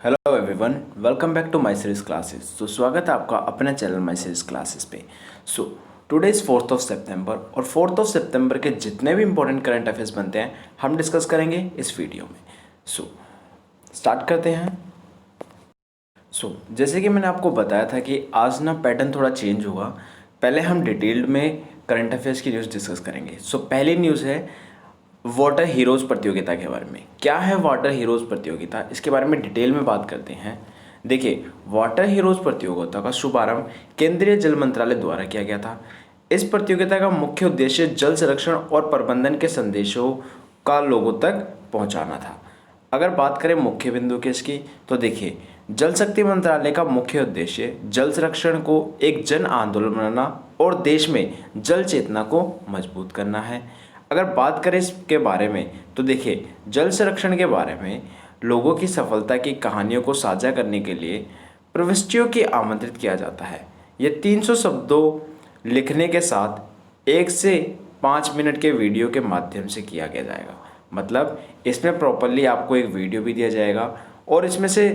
Hello everyone, welcome back to my series classes. तो स्वागत है आपका अपने चैनल माय सीरीज क्लासेस पे। So today is 4th of सितंबर और 4th ऑफ सितंबर के जितने भी इंपॉर्टेंट करंट अफेयर्स बनते हैं हम डिस्कस करेंगे इस वीडियो में। सो स्टार्ट करते हैं। जैसे कि मैंने आपको बताया था कि आज ना पैटर्न थोड़ा चेंज होगा। पहले हम डिटेल्ड में करंट अफेयर्स की न्यूज़ डिस्कस करेंगे। पहली न्यूज़ है वाटर हीरोज़ प्रतियोगिता के बारे में। क्या है वाटर हीरोज़ प्रतियोगिता, इसके बारे में डिटेल में बात करते हैं। देखिए, वाटर हीरोज़ प्रतियोगिता का शुभारंभ केंद्रीय जल मंत्रालय द्वारा किया गया था। इस प्रतियोगिता का मुख्य उद्देश्य जल संरक्षण और प्रबंधन के संदेशों का लोगों तक पहुंचाना था। अगर बात करें मुख्य बिंदु के इसकी, तो देखिए, जल शक्ति मंत्रालय का मुख्य उद्देश्य जल संरक्षण को एक जन आंदोलन बनाना और देश में जल चेतना को मजबूत करना है। अगर बात करें इसके बारे में, तो देखिए, जल संरक्षण के बारे में लोगों की सफलता की कहानियों को साझा करने के लिए प्रविष्टियों की आमंत्रित किया जाता है। यह 300 शब्दों लिखने के साथ 1 से 5 मिनट के वीडियो के माध्यम से किया गया जाएगा। मतलब इसमें प्रॉपरली आपको एक वीडियो भी दिया जाएगा और इसमें से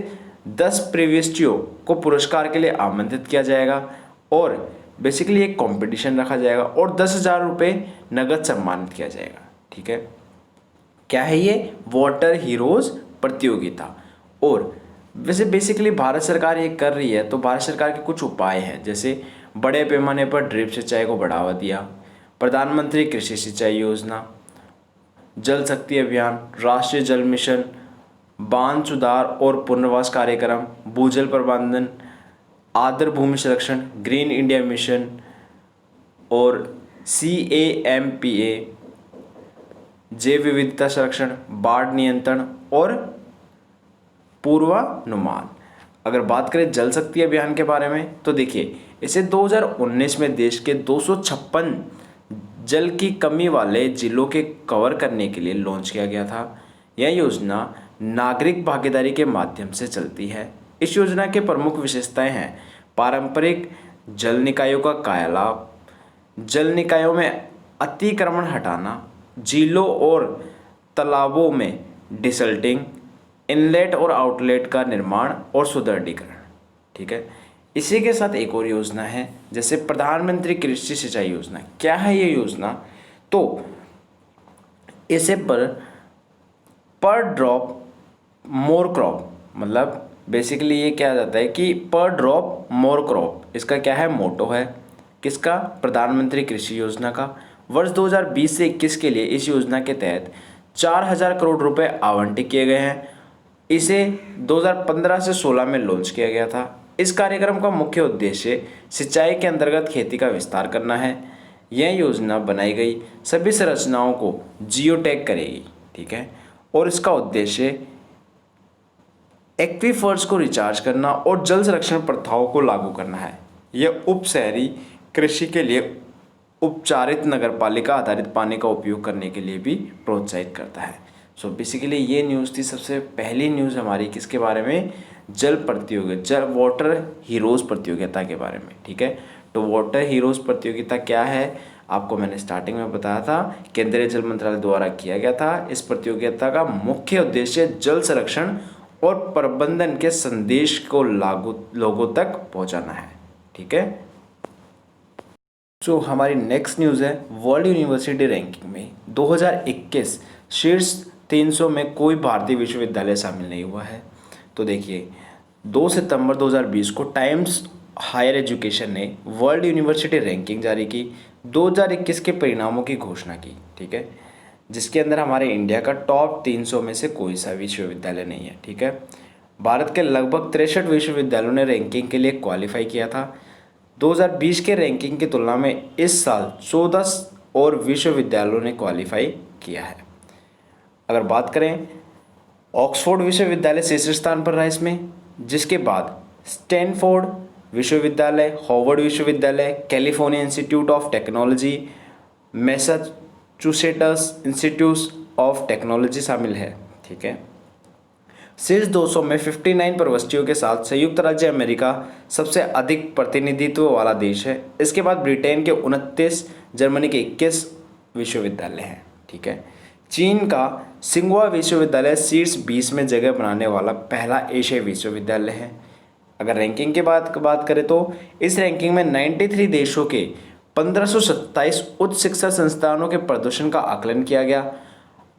10 प्रविष्टियों को पुरस्कार के लिए आमंत्रित किया जाएगा और बेसिकली एक कंपटीशन रखा जाएगा और 10,000 रुपये नगद सम्मानित किया जाएगा। ठीक है, क्या है ये वाटर हीरोज़ प्रतियोगिता। और वैसे बेसिकली भारत सरकार ये कर रही है, तो भारत सरकार के कुछ उपाय हैं, जैसे बड़े पैमाने पर ड्रिप सिंचाई को बढ़ावा दिया, प्रधानमंत्री कृषि सिंचाई योजना, जल शक्ति अभियान, राष्ट्रीय जल मिशन, बांध सुधार और पुनर्वास कार्यक्रम, भूजल प्रबंधन, आर्द्र भूमि संरक्षण, ग्रीन इंडिया मिशन और CAMPA, जैव विविधता संरक्षण, बाढ़ नियंत्रण और पूर्वानुमान। अगर बात करें जल शक्ति अभियान के बारे में, तो देखिए, इसे 2019 में देश के 256 जल की कमी वाले जिलों के कवर करने के लिए लॉन्च किया गया था। यह योजना नागरिक भागीदारी के माध्यम से चलती है। इस योजना के प्रमुख विशेषताएं हैं पारंपरिक जल निकायों का कायालाप, जल निकायों में अतिक्रमण हटाना, झीलों और तालाबों में डिसल्टिंग, इनलेट और आउटलेट का निर्माण और सुदृढ़ीकरण। ठीक है, इसी के साथ एक और योजना है, जैसे प्रधानमंत्री कृषि सिंचाई योजना। क्या है ये योजना? तो इसे पर ड्रॉप मोर क्रॉप, मतलब बेसिकली ये क्या जाता है कि पर ड्रॉप मोर क्रॉप, इसका क्या है मोटो है किसका? प्रधानमंत्री कृषि योजना का। वर्ष 2020 से 21 के लिए इस योजना के तहत 4,000 करोड़ रुपए आवंटित किए गए हैं। इसे 2015 से 16 में लॉन्च किया गया था। इस कार्यक्रम का मुख्य उद्देश्य सिंचाई के अंतर्गत खेती का विस्तार करना है। यह योजना बनाई गई सभी संरचनाओं को जियो टैग करेगी। ठीक है, और इसका उद्देश्य एक्वीफर्स को रिचार्ज करना और जल संरक्षण प्रथाओं को लागू करना है। यह उप शहरी कृषि के लिए उपचारित नगरपालिका आधारित पानी का उपयोग करने के लिए भी प्रोत्साहित करता है। बेसिकली ये न्यूज़ थी, सबसे पहली न्यूज़ हमारी किसके बारे में? जल वाटर हीरोज़ प्रतियोगिता के बारे में। ठीक है, तो वाटर हीरोज़ प्रतियोगिता क्या है, आपको मैंने स्टार्टिंग में बताया था, केंद्रीय जल मंत्रालय द्वारा किया गया था। इस प्रतियोगिता का मुख्य उद्देश्य जल संरक्षण और प्रबंधन के संदेश को लोगों तक पहुंचाना है। ठीक है, हमारी नेक्स्ट न्यूज़ है वर्ल्ड यूनिवर्सिटी रैंकिंग में 2021 शीर्ष 300 में कोई भारतीय विश्वविद्यालय शामिल नहीं हुआ है। तो देखिए, 2 सितंबर 2020 को टाइम्स हायर एजुकेशन ने वर्ल्ड यूनिवर्सिटी रैंकिंग जारी की, 2021 के परिणामों की घोषणा की। ठीक है, जिसके अंदर हमारे इंडिया का टॉप 300 में से कोई सा विश्वविद्यालय नहीं है। ठीक है, भारत के लगभग 63 विश्वविद्यालयों ने रैंकिंग के लिए क्वालिफाई किया था। 2020 के रैंकिंग की तुलना में इस साल 14 और विश्वविद्यालयों ने क्वालिफाई किया है। अगर बात करें, ऑक्सफोर्ड विश्वविद्यालय शीर्ष स्थान पर रहा इसमें, जिसके बाद स्टैनफोर्ड विश्वविद्यालय, हार्वर्ड विश्वविद्यालय, California institute of technology, Massachusetts institute of technology शामिल है। ठीक है, शीर्ष 200 में 59 प्रविष्टियों के साथ संयुक्त राज्य अमेरिका सबसे अधिक प्रतिनिधित्व वाला देश है। इसके बाद ब्रिटेन के 29, जर्मनी के 21 विश्वविद्यालय हैं। ठीक है, चीन का सिंघुआ विश्वविद्यालय शीर्ष 20 में जगह बनाने वाला पहला एशियाई विश्वविद्यालय है। अगर रैंकिंग के बात करें तो इस रैंकिंग में 93 देशों के 1527 उच्च शिक्षा संस्थानों के प्रदर्शन का आकलन किया गया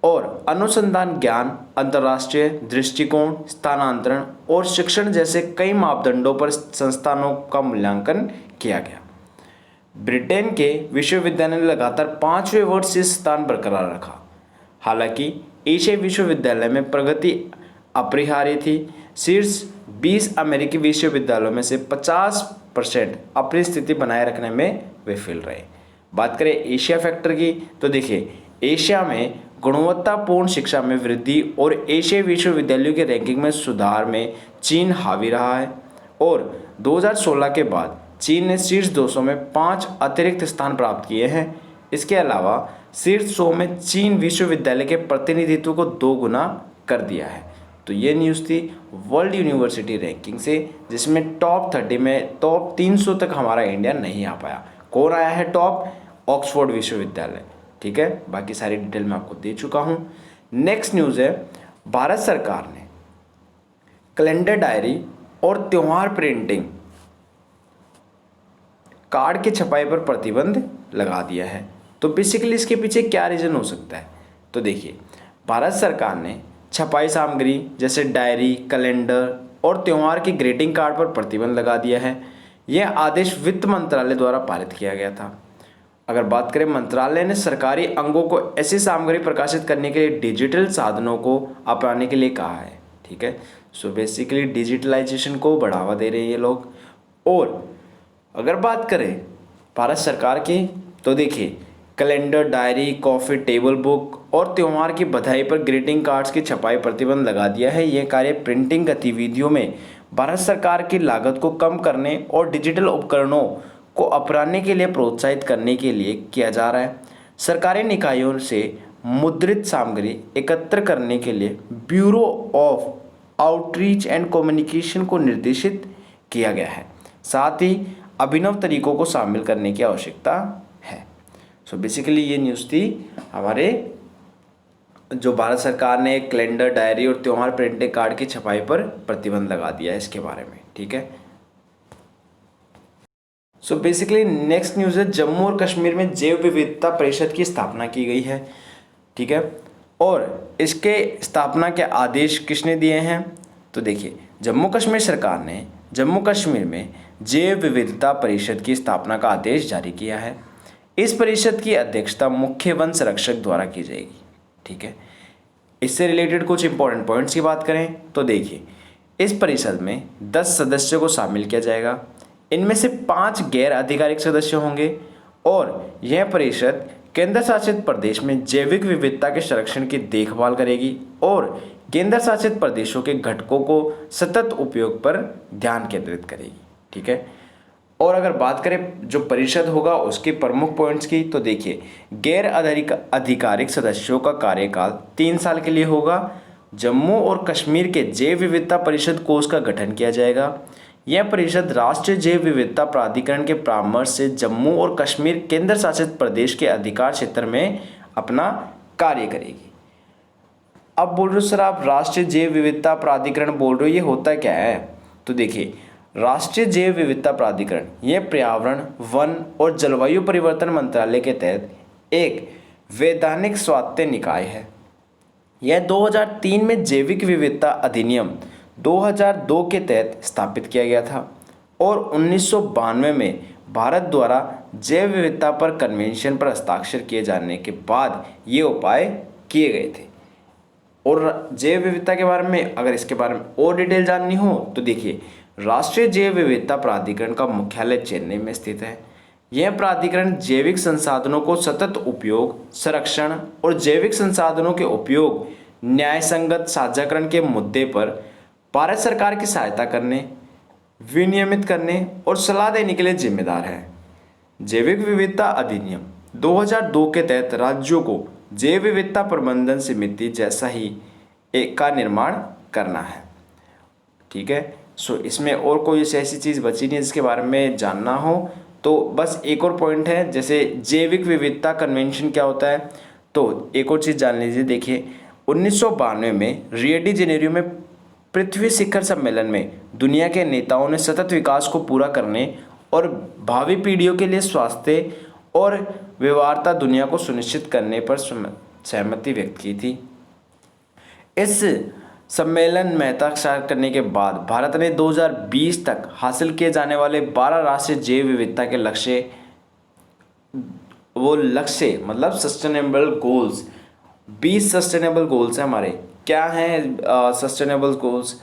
और अनुसंधान, ज्ञान, अंतर्राष्ट्रीय दृष्टिकोण, स्थानांतरण और शिक्षण जैसे कई मापदंडों पर संस्थानों का मूल्यांकन किया गया। ब्रिटेन के विश्वविद्यालय ने लगातार 5वें वर्ष शीर्ष स्थान बरकरार रखा। हालांकि एशियाई विश्वविद्यालय में प्रगति अपरिहार्य थी। शीर्ष 20 अमेरिकी विश्वविद्यालयों में से 50% अपनी स्थिति बनाए रखने में विफल रहे। बात करें एशिया फैक्टर की तो देखिए, एशिया में गुणवत्तापूर्ण शिक्षा में वृद्धि और एशियाई विश्वविद्यालयों के रैंकिंग में सुधार में चीन हावी रहा है और 2016 के बाद चीन ने शीर्ष 200 में 5 अतिरिक्त स्थान प्राप्त किए हैं। इसके अलावा शीर्ष 100 में चीन विश्वविद्यालय के प्रतिनिधित्व को 2 गुना कर दिया है। तो ये न्यूज़ थी वर्ल्ड यूनिवर्सिटी रैंकिंग से, जिसमें टॉप 30 में टॉप 300 तक हमारा इंडिया नहीं आ पाया। कौन आया है टॉप? ऑक्सफोर्ड विश्वविद्यालय। ठीक है, बाकी सारी डिटेल मैं आपको दे चुका हूँ। नेक्स्ट न्यूज़ है, भारत सरकार ने कैलेंडर डायरी और त्यौहार प्रिंटिंग कार्ड की छपाई पर प्रतिबंध लगा दिया है। तो बेसिकली इसके पीछे क्या रीज़न हो सकता है? तो देखिए, भारत सरकार ने छपाई सामग्री जैसे डायरी, कैलेंडर और त्यौहार की ग्रीटिंग कार्ड पर प्रतिबंध लगा दिया है। यह आदेश वित्त मंत्रालय द्वारा पारित किया गया था। अगर बात करें, मंत्रालय ने सरकारी अंगों को ऐसी सामग्री प्रकाशित करने के लिए डिजिटल साधनों को अपनाने के लिए कहा है। ठीक है, सो बेसिकली डिजिटलाइजेशन को बढ़ावा दे रहे हैं ये लोग। और अगर बात करें भारत सरकार की तो देखिए, calendar, diary, coffee table book और त्यौहार की बधाई पर ग्रीटिंग कार्ड्स की छपाई प्रतिबंध लगा दिया है। यह कार्य प्रिंटिंग गतिविधियों में भारत सरकार की लागत को कम करने और डिजिटल उपकरणों को अपनाने के लिए प्रोत्साहित करने के लिए किया जा रहा है। सरकारी निकायों से मुद्रित सामग्री एकत्र करने के लिए bureau of outreach and communication को निर्देशित किया गया है। साथ ही अभिनव तरीकों को शामिल करने की आवश्यकता है। सो बेसिकली ये न्यूज़ थी हमारे जो भारत सरकार ने कैलेंडर, डायरी और त्यौहार प्रिंटिंग कार्ड की छपाई पर प्रतिबंध लगा दिया है इसके बारे में। ठीक है, सो बेसिकली नेक्स्ट न्यूज़ है, जम्मू और कश्मीर में जैव विविधता परिषद की स्थापना की गई है। ठीक है, और इसके स्थापना के आदेश किसने दिए हैं? तो देखिए, जम्मू कश्मीर सरकार ने जम्मू कश्मीर में जैव विविधता परिषद की स्थापना का आदेश जारी किया है। इस परिषद की अध्यक्षता मुख्य वन संरक्षक द्वारा की जाएगी। ठीक है, इससे रिलेटेड कुछ इंपॉर्टेंट पॉइंट्स की बात करें तो देखिए, इस परिषद में 10 सदस्यों को शामिल किया जाएगा। इनमें से 5 गैर आधिकारिक सदस्य होंगे और यह परिषद केंद्र शासित प्रदेश में जैविक विविधता के संरक्षण की देखभाल करेगी और केंद्र शासित प्रदेशों के घटकों को सतत उपयोग पर ध्यान केंद्रित करेगी। ठीक है, और अगर बात करें जो परिषद होगा उसके प्रमुख पॉइंट्स की तो देखिए, गैर आधिकारिक सदस्यों का कार्यकाल 3 साल के लिए होगा। जम्मू और कश्मीर के जैव विविधता परिषद कोष का गठन किया जाएगा। यह परिषद राष्ट्रीय जैव विविधता प्राधिकरण के परामर्श से जम्मू और कश्मीर केंद्र शासित प्रदेश के अधिकार क्षेत्र में अपना कार्य करेगी। अब बोल रहे हो सर आप राष्ट्रीय जैव विविधता प्राधिकरण बोल रहे हो, ये होता क्या है? तो देखिए, राष्ट्रीय जैव विविधता प्राधिकरण यह पर्यावरण, वन और जलवायु परिवर्तन मंत्रालय के तहत एक वैधानिक स्वायत्त निकाय है। यह 2003 में जैविक विविधता अधिनियम 2002 के तहत स्थापित किया गया था और 1992 में भारत द्वारा जैव विविधता पर कन्वेंशन पर हस्ताक्षर किए जाने के बाद ये उपाय किए गए थे। और जैव विविधता के बारे में अगर इसके बारे में और डिटेल जाननी हो तो देखिए, राष्ट्रीय जैव विविधता प्राधिकरण का मुख्यालय चेन्नई में स्थित है। यह प्राधिकरण जैविक संसाधनों को सतत उपयोग, संरक्षण और जैविक संसाधनों के उपयोग न्यायसंगत साझाकरण के मुद्दे पर भारत सरकार की सहायता करने, विनियमित करने और सलाह देने के लिए जिम्मेदार है। जैविक विविधता अधिनियम 2002 के तहत राज्यों को जैव विविधता प्रबंधन समिति जैसा ही एक का निर्माण करना है। ठीक है, सो इसमें और कोई ऐसी चीज़ बची नहीं जिसके बारे में जानना हो तो बस एक और पॉइंट है, जैसे जैविक विविधता कन्वेंशन क्या होता है? तो एक और चीज़ जान लीजिए, देखिए 1992 में रियो डी जेनेरियो में पृथ्वी शिखर सम्मेलन में दुनिया के नेताओं ने सतत विकास को पूरा करने और भावी पीढ़ियों के लिए स्वास्थ्य और व्यवहार्यता दुनिया को सुनिश्चित करने पर सहमति व्यक्त की थी। इस सम्मेलन में हस्ताक्षर करने के बाद भारत ने 2020 तक हासिल किए जाने वाले 12 राष्ट्रीय जैव विविधता के लक्ष्य मतलब सस्टेनेबल गोल्स, 20 सस्टेनेबल गोल्स हैं हमारे। क्या हैं सस्टेनेबल गोल्स?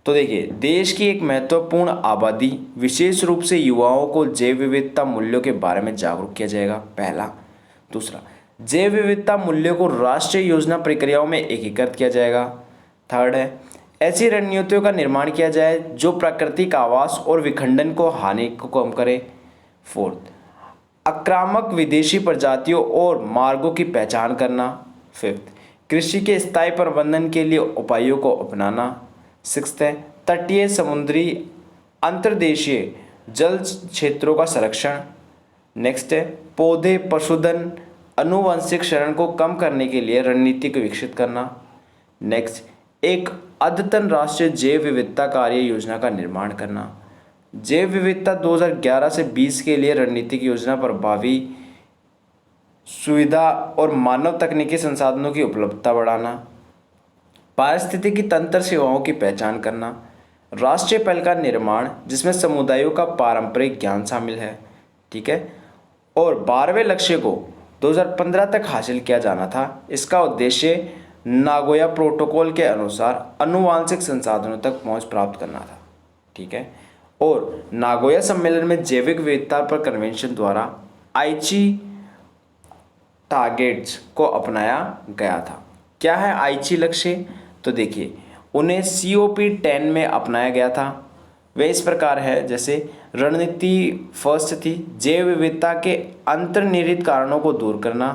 तो देखिए, देश की एक महत्वपूर्ण आबादी विशेष रूप से युवाओं को जैव विविधता मूल्यों के बारे में जागरूक किया जाएगा, पहला। दूसरा, जैव विविधता मूल्यों को राष्ट्रीय योजना प्रक्रियाओं में एकीकृत किया जाएगा। थर्ड है, ऐसी रणनीतियों का निर्माण किया जाए जो प्राकृतिक आवास और विखंडन को हानि को कम करे। फोर्थ, आक्रामक विदेशी प्रजातियों और मार्गों की पहचान करना। फिफ्थ, कृषि के स्थायी प्रबंधन के लिए उपायों को अपनाना। सिक्स्थ है, तटीय, समुद्री, अंतर्देशीय जल क्षेत्रों का संरक्षण। नेक्स्ट है, पौधे, पशुधन, आनुवंशिक शरण को कम करने के लिए रणनीति को विकसित करना। नेक्स्ट, एक अद्यतन राष्ट्रीय जैव विविधता कार्य योजना का निर्माण करना। जैव विविधता 2011 से 20 के लिए रणनीतिक योजना प्रभावी सुविधा और मानव तकनीकी संसाधनों की उपलब्धता बढ़ाना। पारिस्थितिकी तंत्र सेवाओं की पहचान करना। राष्ट्रीय पहल का निर्माण जिसमें समुदायों का पारंपरिक ज्ञान शामिल है, ठीक है। और 12वें लक्ष्य को 2015 तक हासिल किया जाना था। इसका उद्देश्य नागोया प्रोटोकॉल के अनुसार आनुवांशिक संसाधनों तक पहुंच प्राप्त करना था, ठीक है। और नागोया सम्मेलन में जैविक विविधता पर कन्वेंशन द्वारा आईची टारगेट्स को अपनाया गया था। क्या है आईची लक्ष्य? तो देखिए, उन्हें COP10 में अपनाया गया था। वे इस प्रकार है, जैसे रणनीति फर्स्ट थी जैव विविधता के अंतर्निहित कारणों को दूर करना।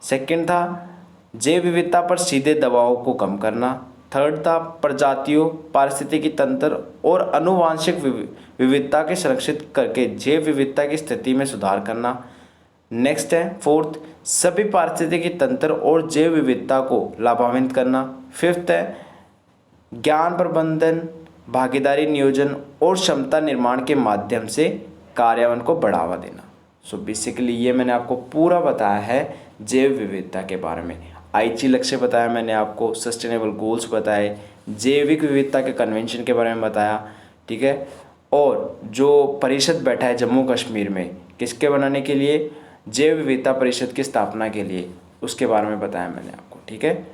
सेकंड था जैव विविधता पर सीधे दबाव को कम करना। थर्ड था प्रजातियों, पारिस्थितिकी तंत्र और आनुवांशिक विविधता के संरक्षित करके जैव विविधता की स्थिति में सुधार करना। नेक्स्ट है फोर्थ, सभी पारिस्थितिकी तंत्र और जैव विविधता को लाभान्वित करना। फिफ्थ है ज्ञान प्रबंधन, भागीदारी नियोजन और क्षमता निर्माण के माध्यम से कार्यान्वयन को बढ़ावा देना। सो बेसिकली ये मैंने आपको पूरा बताया है जैव विविधता के बारे में। आईची लक्ष्य बताया मैंने आपको, सस्टेनेबल गोल्स बताए, जैविक विविधता के कन्वेंशन के बारे में बताया, ठीक है। और जो परिषद बैठा है जम्मू कश्मीर में किसके बनाने के लिए, जैव विविधता परिषद की स्थापना के लिए, उसके बारे में बताया मैंने आपको, ठीक है।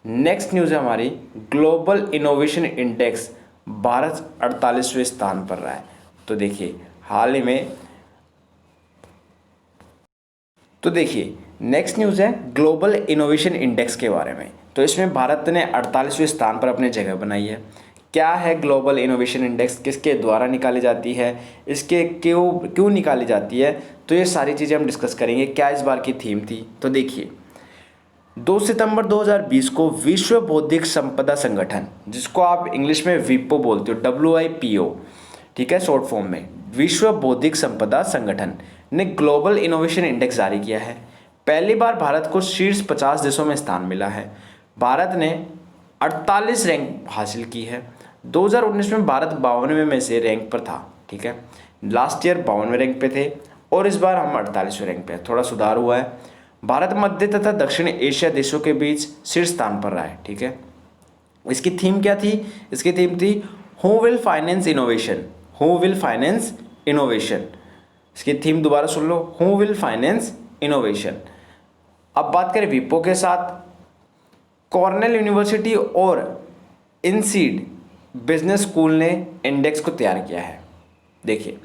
नेक्स्ट न्यूज़ है हमारी, ग्लोबल इनोवेशन इंडेक्स भारत 48वें स्थान पर रहा है। तो देखिए हाल ही में, तो देखिए नेक्स्ट न्यूज़ है ग्लोबल इनोवेशन इंडेक्स के बारे में। तो इसमें भारत ने 48वें स्थान पर अपनी जगह बनाई है। क्या है ग्लोबल इनोवेशन इंडेक्स, किसके द्वारा निकाली जाती है, इसके क्यों निकाली जाती है, तो ये सारी चीज़ें हम डिस्कस करेंगे। क्या इस बार की थीम थी, तो देखिए 2 सितंबर 2020 को विश्व बौद्धिक संपदा संगठन, जिसको आप इंग्लिश में विपो बोलते हो, WIPO, ठीक है शॉर्ट फॉर्म में, विश्व बौद्धिक संपदा संगठन ने ग्लोबल इनोवेशन इंडेक्स जारी किया है। पहली बार भारत को शीर्ष 50 देशों में स्थान मिला है। भारत ने 48 रैंक हासिल की है। 2019 में भारत 52वें में से रैंक पर था, ठीक है। लास्ट ईयर 52वें रैंक पे थे और इस बार हम 48वें रैंक पे हैं, थोड़ा सुधार हुआ है। भारत मध्य तथा दक्षिण एशिया देशों के बीच शीर्ष स्थान पर रहा है, ठीक है। इसकी थीम क्या थी? इसकी थीम थी who will finance innovation, who will finance innovation. इसकी थीम दोबारा सुन लो, हु विल फाइनेंस इनोवेशन। अब बात करें विपो के साथ, कॉर्नेल यूनिवर्सिटी और इनसीड बिजनेस स्कूल ने इंडेक्स को तैयार किया है। देखिए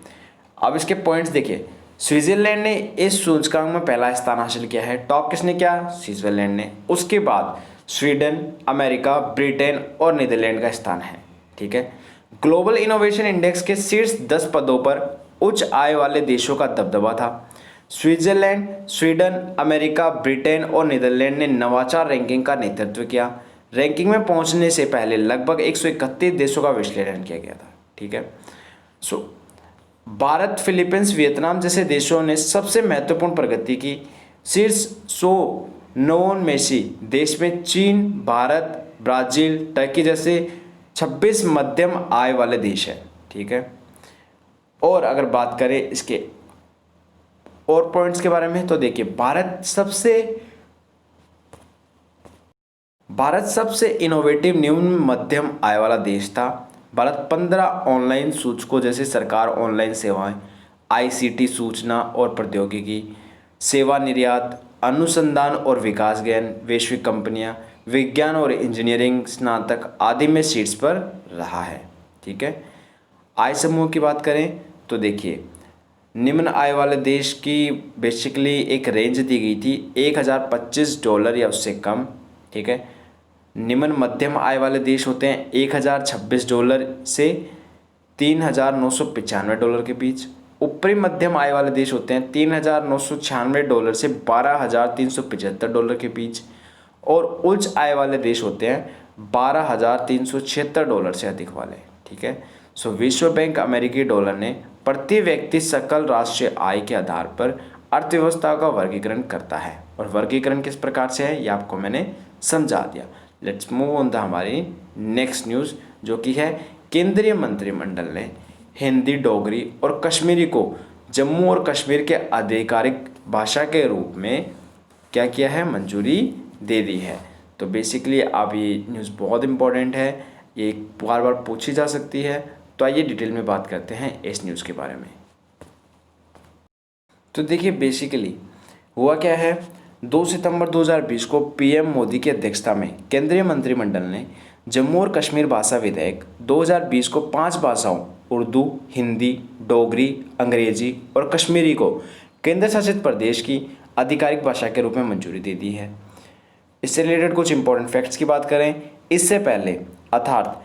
अब इसके पॉइंट्स देखिए, स्विट्जरलैंड ने इस सूचकांक में पहला स्थान हासिल किया है। टॉप किसने किया? स्विट्जरलैंड ने। उसके बाद स्वीडन, अमेरिका, ब्रिटेन और नीदरलैंड का स्थान है, ठीक है। ग्लोबल इनोवेशन इंडेक्स के शीर्ष 10 पदों पर उच्च आय वाले देशों का दबदबा था। स्विट्जरलैंड, स्वीडन, अमेरिका, ब्रिटेन और नीदरलैंड ने नवाचार रैंकिंग का नेतृत्व किया। रैंकिंग में पहुंचने से पहले लगभग 131 देशों का विश्लेषण किया गया था, ठीक है। भारत, फिलीपींस, वियतनाम जैसे देशों ने सबसे महत्वपूर्ण प्रगति की। शीर्ष 100 नोन मेसी देश में चीन, भारत, ब्राज़ील, टर्की जैसे 26 मध्यम आय वाले देश हैं। ठीक है। और अगर बात करें इसके और पॉइंट्स के बारे में तो देखिए, भारत सबसे इनोवेटिव निम्न मध्यम आय वाला देश था। भारत 15 ऑनलाइन सूचकों जैसे सरकार ऑनलाइन सेवाएं, आईसीटी सूचना और प्रौद्योगिकी, सेवा निर्यात, अनुसंधान और विकास, ज्ञान, वैश्विक कंपनियां, विज्ञान और इंजीनियरिंग स्नातक आदि में शीर्ष पर रहा है। ठीक है। आय समूह की बात करें तो देखिए, निम्न आय वाले देश की बेसिकली एक रेंज दी गई थी $1025 या उससे कम। ठीक है। निम्न मध्यम आय वाले देश होते हैं $1026 से $3995 के बीच। ऊपरी मध्यम आय वाले देश होते हैं $3996 से $12,375 के बीच। और उच्च आय वाले देश होते हैं $12,376 से अधिक वाले। ठीक है। सो विश्व बैंक अमेरिकी डॉलर ने प्रति व्यक्ति सकल राष्ट्रीय आय के आधार पर अर्थव्यवस्था का वर्गीकरण करता है। और वर्गीकरण किस प्रकार से है ये आपको मैंने समझा दिया। लेट्स मूव ऑन द हमारी नेक्स्ट न्यूज़, जो कि है केंद्रीय मंत्रिमंडल ने हिंदी, डोगरी और कश्मीरी को जम्मू और कश्मीर के आधिकारिक भाषा के रूप में क्या किया है, मंजूरी दे दी है। तो बेसिकली अब ये न्यूज़ बहुत इंपॉर्टेंट है, ये बार बार पूछी जा सकती है। तो आइए डिटेल में बात करते हैं इस न्यूज़ के बारे में। तो देखिए, बेसिकली हुआ क्या है, 2 सितंबर 2020 को पीएम मोदी की अध्यक्षता में केंद्रीय मंत्रिमंडल ने जम्मू और कश्मीर भाषा विधेयक 2020 को 5 भाषाओं उर्दू, हिंदी, डोगरी, अंग्रेजी और कश्मीरी को केंद्र शासित प्रदेश की आधिकारिक भाषा के रूप में मंजूरी दे दी है। इससे रिलेटेड कुछ इंपॉर्टेंट फैक्ट्स की बात करें, इससे पहले अर्थात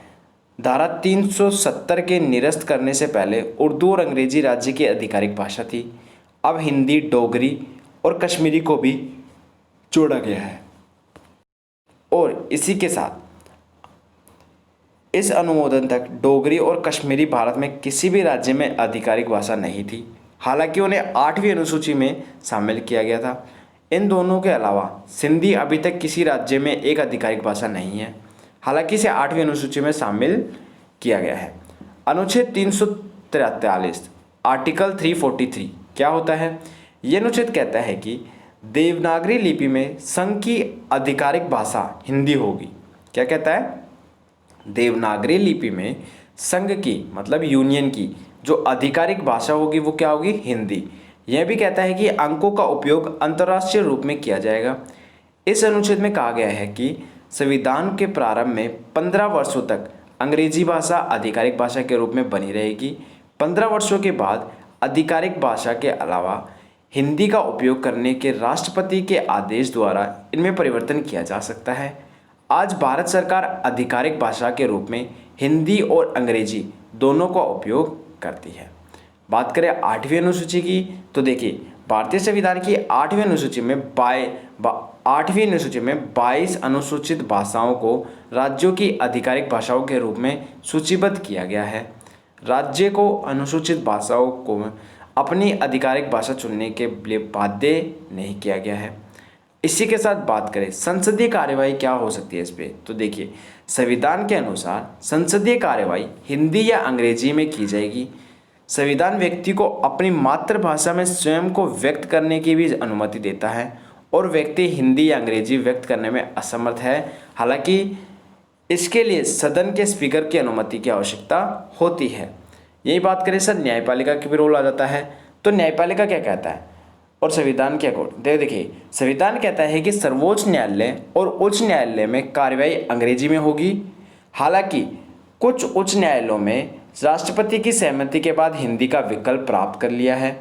धारा 370 के निरस्त करने से पहले उर्दू और अंग्रेजी राज्य की आधिकारिक भाषा थी। अब हिंदी, डोगरी और कश्मीरी को भी जोड़ा गया है। और इसी के साथ इस अनुमोदन तक डोगरी और कश्मीरी भारत में किसी भी राज्य में आधिकारिक भाषा नहीं थी, हालांकि उन्हें 8वीं अनुसूची में शामिल किया गया था। इन दोनों के अलावा सिंधी अभी तक किसी राज्य में एक आधिकारिक भाषा नहीं है, हालांकि इसे 8वीं अनुसूची में शामिल किया गया है। अनुच्छेद 343 आर्टिकल 343 क्या होता है? यह अनुच्छेद कहता है कि देवनागरी लिपि में संघ की आधिकारिक भाषा हिंदी होगी। क्या कहता है? देवनागरी लिपि में संघ की मतलब यूनियन की जो आधिकारिक भाषा होगी वो क्या होगी? हिंदी। यह भी कहता है कि अंकों का उपयोग अंतर्राष्ट्रीय रूप में किया जाएगा। इस अनुच्छेद में कहा गया है कि संविधान के प्रारंभ में 15 वर्षों तक अंग्रेजी भाषा आधिकारिक भाषा के रूप में बनी रहेगी। 15 वर्षों के बाद आधिकारिक भाषा के अलावा हिंदी का उपयोग करने के राष्ट्रपति के आदेश द्वारा इनमें परिवर्तन किया जा सकता है। आज भारत सरकार आधिकारिक भाषा के रूप में हिंदी और अंग्रेजी दोनों का उपयोग करती है। बात करें 8वीं अनुसूची की, तो देखिए भारतीय संविधान की 8वीं अनुसूची में 22 अनुसूचित भाषाओं को राज्यों की आधिकारिक भाषाओं के रूप में सूचीबद्ध किया गया है। राज्य को अनुसूचित भाषाओं को अपनी आधिकारिक भाषा चुनने के लिए बाध्य नहीं किया गया है। इसी के साथ बात करें संसदीय कार्यवाही क्या हो सकती है इस पर, तो देखिए संविधान के अनुसार संसदीय कार्यवाही हिंदी या अंग्रेजी में की जाएगी। संविधान व्यक्ति को अपनी मातृभाषा में स्वयं को व्यक्त करने की भी अनुमति देता है और व्यक्ति हिंदी या अंग्रेजी व्यक्त करने में असमर्थ है, हालांकि इसके लिए सदन के स्पीकर की अनुमति की आवश्यकता होती है। यही बात करें सर न्यायपालिका की भी रोल आ जाता है, तो न्यायपालिका क्या कहता है और संविधान के अकॉर्डिंग देखिए संविधान कहता है कि सर्वोच्च न्यायालय और उच्च न्यायालय में कार्यवाही अंग्रेजी में होगी। हालांकि कुछ उच्च न्यायालयों में राष्ट्रपति की सहमति के बाद हिंदी का विकल्प प्राप्त कर लिया है।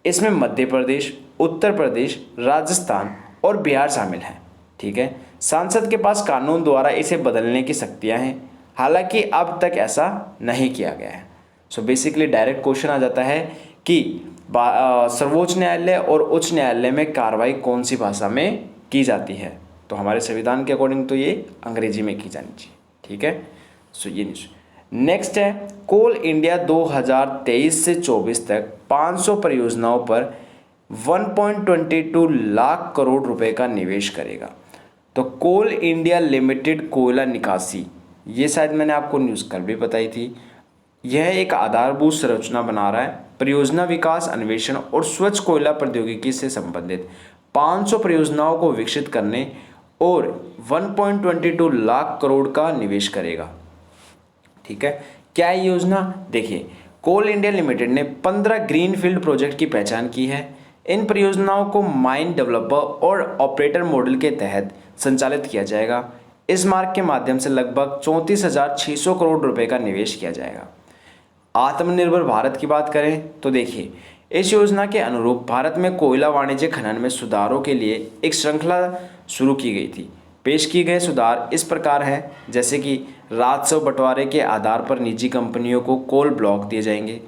इसमें मध्य प्रदेश, उत्तर प्रदेश, राजस्थान और बिहार शामिल हैं। ठीक है। सांसद के पास कानून द्वारा इसे बदलने की शक्तियां हैं, हालांकि अब तक ऐसा नहीं किया गया है। सो बेसिकली डायरेक्ट क्वेश्चन आ जाता है कि सर्वोच्च न्यायालय और उच्च न्यायालय में कार्रवाई कौन सी भाषा में की जाती है, तो हमारे संविधान के अकॉर्डिंग तो ये अंग्रेजी में की जानी चाहिए। ठीक है। सो ये न्यूज़ नेक्स्ट है कोल इंडिया 2023 से 24 तक 500 परियोजनाओं पर 1.22 लाख करोड़ रुपए का निवेश करेगा। तो कोल इंडिया लिमिटेड कोयला निकासी, ये शायद मैंने आपको न्यूज़ कल भी बताई थी। यह एक आधारभूत संरचना बना रहा है परियोजना विकास, अन्वेषण और स्वच्छ कोयला प्रौद्योगिकी से संबंधित 500 परियोजनाओं को विकसित करने और 1.22 लाख करोड़ का निवेश करेगा। ठीक है, क्या है योजना? देखिए, कोल इंडिया लिमिटेड ने 15 ग्रीनफील्ड प्रोजेक्ट की पहचान की है। इन परियोजनाओं को माइन डेवलपर और ऑपरेटर मॉडल के तहत संचालित किया जाएगा। इस मार्ग के माध्यम से लगभग 34,600 करोड़ रुपए का निवेश किया जाएगा। आत्मनिर्भर भारत की बात करें तो देखिए, इस योजना के अनुरूप भारत में कोयला वाणिज्य खनन में सुधारों के लिए एक श्रृंखला शुरू की गई थी। पेश किए गए सुधार इस प्रकार हैं, जैसे कि राजस्व बंटवारे के आधार पर निजी कंपनियों को कोल ब्लॉक दिए जाएंगे।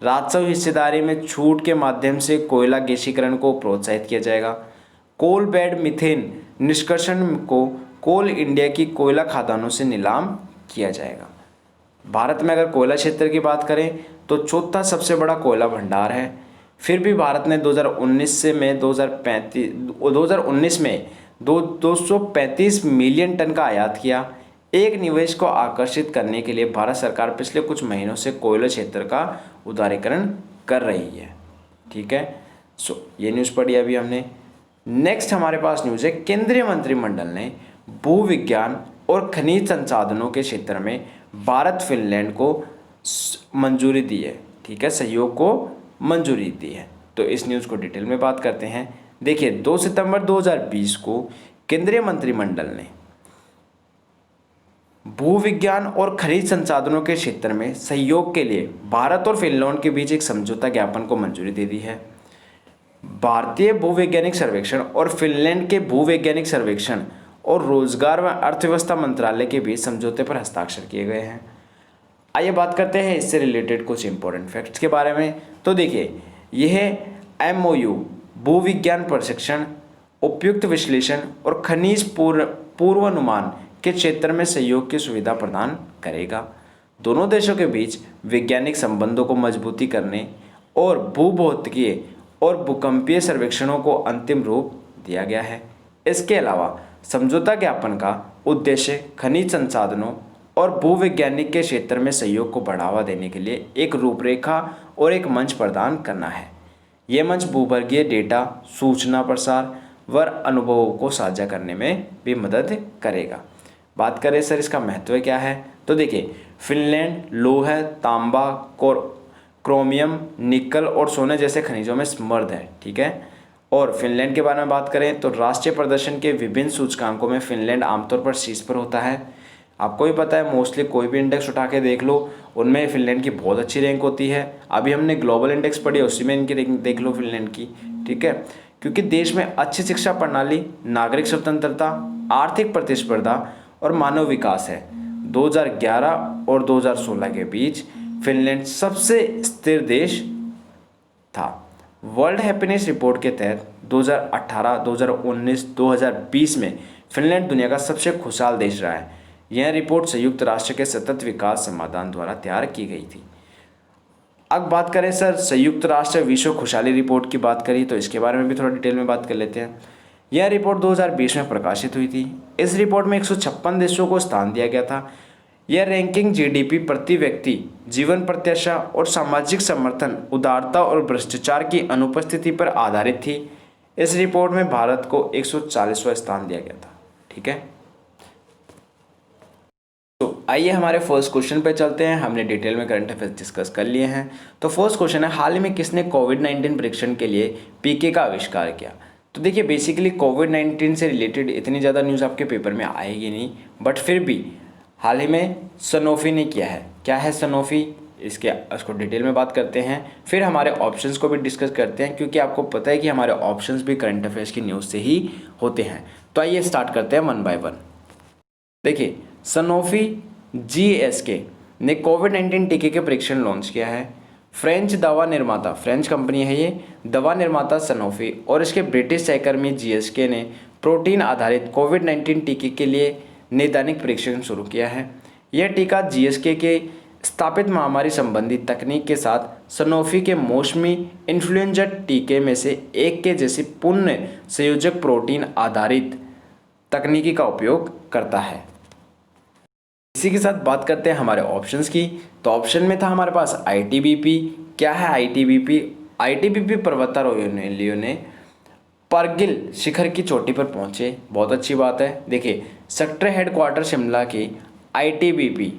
राजस्व हिस्सेदारी में छूट के माध्यम से कोयला गैसीकरण को प्रोत्साहित किया जाएगा। कोल बेड मीथेन निष्कर्षण को कोल इंडिया की कोयला खदानों से नीलाम किया जाएगा। भारत में अगर कोयला क्षेत्र की बात करें तो चौथा सबसे बड़ा कोयला भंडार है। फिर भी भारत ने 2019 में 235 मिलियन टन का आयात किया। एक निवेश को आकर्षित करने के लिए भारत सरकार पिछले कुछ महीनों से कोयला क्षेत्र का उदारीकरण कर रही है। ठीक है, ये न्यूज़ पढ़ी अभी हमने। नेक्स्ट हमारे पास न्यूज़ है, केंद्रीय मंत्रिमंडल ने भूविज्ञान और खनिज संसाधनों के क्षेत्र में भारत फिनलैंड को मंजूरी दी है। ठीक है, सहयोग को मंजूरी दी है। तो इस न्यूज़ को डिटेल में बात करते हैं। देखिए, 2 सितंबर 2020 को केंद्रीय मंत्रिमंडल ने भूविज्ञान और खनिज संसाधनों के क्षेत्र में सहयोग के लिए भारत और फिनलैंड के बीच एक समझौता ज्ञापन को मंजूरी दे दी है। भारतीय भूवैज्ञानिक सर्वेक्षण और फिनलैंड के भूवैज्ञानिक सर्वेक्षण और रोजगार व अर्थव्यवस्था मंत्रालय के बीच समझौते पर हस्ताक्षर किए गए हैं। आइए बात करते हैं इससे रिलेटेड कुछ इंपॉर्टेंट फैक्ट्स के बारे में। तो देखिए, यह MOU भूविज्ञान प्रशिक्षण, उपयुक्त विश्लेषण और खनिज पूर्वानुमान के क्षेत्र में सहयोग की सुविधा प्रदान करेगा। दोनों देशों के बीच वैज्ञानिक संबंधों को मजबूती करने और भूभौतिकीय और भूकंपीय सर्वेक्षणों को अंतिम रूप दिया गया है। इसके अलावा समझौता ज्ञापन का उद्देश्य खनिज संसाधनों और भूवैज्ञानिक के क्षेत्र में सहयोग को बढ़ावा देने के लिए एक रूपरेखा और एक मंच प्रदान करना है। यह मंच भूवर्गीय डेटा, सूचना प्रसार व अनुभवों को साझा करने में भी मदद करेगा। बात करें सर इसका महत्व क्या है, तो देखिए, फिनलैंड लौह, तांबा, क्रोमियम, निकल और सोने जैसे खनिजों में समृद्ध है। ठीक है, और फिनलैंड के बारे में बात करें तो राष्ट्रीय प्रदर्शन के विभिन्न सूचकांकों में फिनलैंड आमतौर पर शीर्ष पर होता है। आपको भी पता है, मोस्टली कोई भी इंडेक्स उठा के देख लो, उनमें फिनलैंड की बहुत अच्छी रैंक होती है। अभी हमने ग्लोबल इंडेक्स पढ़ी, उसी में इनकी रैंक देख लो फिनलैंड की। ठीक है, क्योंकि देश में अच्छी शिक्षा प्रणाली, नागरिक स्वतंत्रता, आर्थिक प्रतिस्पर्धा और मानव विकास है। 2011 और 2016 के बीच फिनलैंड सबसे स्थिर देश था। वर्ल्ड हैप्पीनेस रिपोर्ट के तहत 2018, 2019, 2020 में फिनलैंड दुनिया का सबसे खुशहाल देश रहा है। यह रिपोर्ट संयुक्त राष्ट्र के सतत विकास समाधान द्वारा तैयार की गई थी। अब बात करें सर संयुक्त राष्ट्र विश्व खुशहाली रिपोर्ट की बात करी तो इसके बारे में भी थोड़ा डिटेल में बात कर लेते हैं। यह रिपोर्ट 2020 में प्रकाशित हुई थी। इस रिपोर्ट में 156 देशों को स्थान दिया गया था। यह रैंकिंग GDP प्रति व्यक्ति, जीवन प्रत्याशा और सामाजिक समर्थन, उदारता और भ्रष्टाचार की अनुपस्थिति पर आधारित थी। इस रिपोर्ट में भारत को 140वां स्थान दिया गया था। ठीक है, तो आइए हमारे फर्स्ट क्वेश्चन पे चलते हैं। हमने डिटेल में करंट अफेयर्स डिस्कस कर लिए हैं। तो फर्स्ट क्वेश्चन है, हाल ही में किसने कोविड-19 परीक्षण के लिए PK का आविष्कार किया? तो देखिए, बेसिकली कोविड-19 से रिलेटेड इतनी ज़्यादा न्यूज़ आपके पेपर में आएगी नहीं, बट फिर भी हाल ही में सनोफी ने किया है। क्या है सनोफी, इसको डिटेल में बात करते हैं। फिर हमारे ऑप्शंस को भी डिस्कस करते हैं, क्योंकि आपको पता है कि हमारे ऑप्शंस भी करंट अफेयर्स की न्यूज़ से ही होते हैं। तो आइए स्टार्ट करते हैं 1 बाय 1। देखिए, सनोफी GSK ने कोविड-19 टीके के परीक्षण लॉन्च किया है। फ्रेंच दवा निर्माता, फ्रेंच कंपनी है ये, दवा निर्माता सनोफी और इसके ब्रिटिश सहकर्मी GSK ने प्रोटीन आधारित कोविड-19 टीके के लिए नैदानिक परीक्षण शुरू किया है। यह टीका GSK के स्थापित महामारी संबंधी तकनीक के साथ सनोफी के मौसमी इन्फ्लुएंजा टीके में से एक के जैसी पुण्य संयोजक प्रोटीन आधारित तकनीकी का उपयोग करता है। इसी के साथ बात करते हैं हमारे ऑप्शंस की। तो ऑप्शन में था हमारे पास आईटीबीपी। क्या है आईटीबीपी? आईटीबीपी पर्वतारोहियों ने कारगिल शिखर की चोटी पर पहुंचे, बहुत अच्छी बात है। देखिए, सेक्टर हेडक्वार्टर शिमला की आईटीबीपी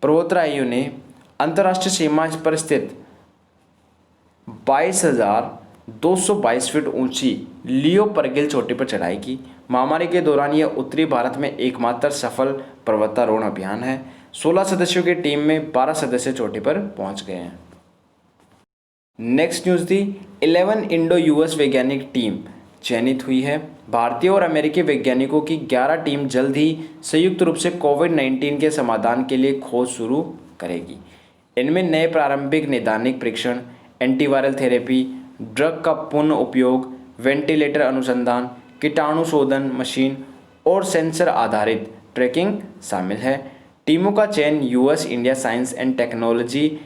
पर्वतारोहियों ने अंतर्राष्ट्रीय सीमा पर स्थित 22,222 फीट ऊंची लियो परगिल चोटी पर चढ़ाई की। महामारी के दौरान यह उत्तरी भारत में एकमात्र सफल पर्वतारोहण अभियान है। 16 सदस्यों की टीम में 12 सदस्य चोटी पर पहुंच गए हैं। नेक्स्ट न्यूज़ थी 11 इंडो यूएस वैज्ञानिक टीम चयनित हुई है। भारतीय और अमेरिकी वैज्ञानिकों की 11 टीम जल्द ही संयुक्त रूप से कोविड-19 के समाधान के लिए खोज शुरू करेगी। इनमें नए प्रारंभिक नैदानिक परीक्षण, एंटीवायरल थेरेपी, ड्रग का पुनः उपयोग, वेंटिलेटर अनुसंधान, कीटाणु शोधन मशीन और सेंसर आधारित ट्रैकिंग शामिल है। टीमों का चयन US India science and technology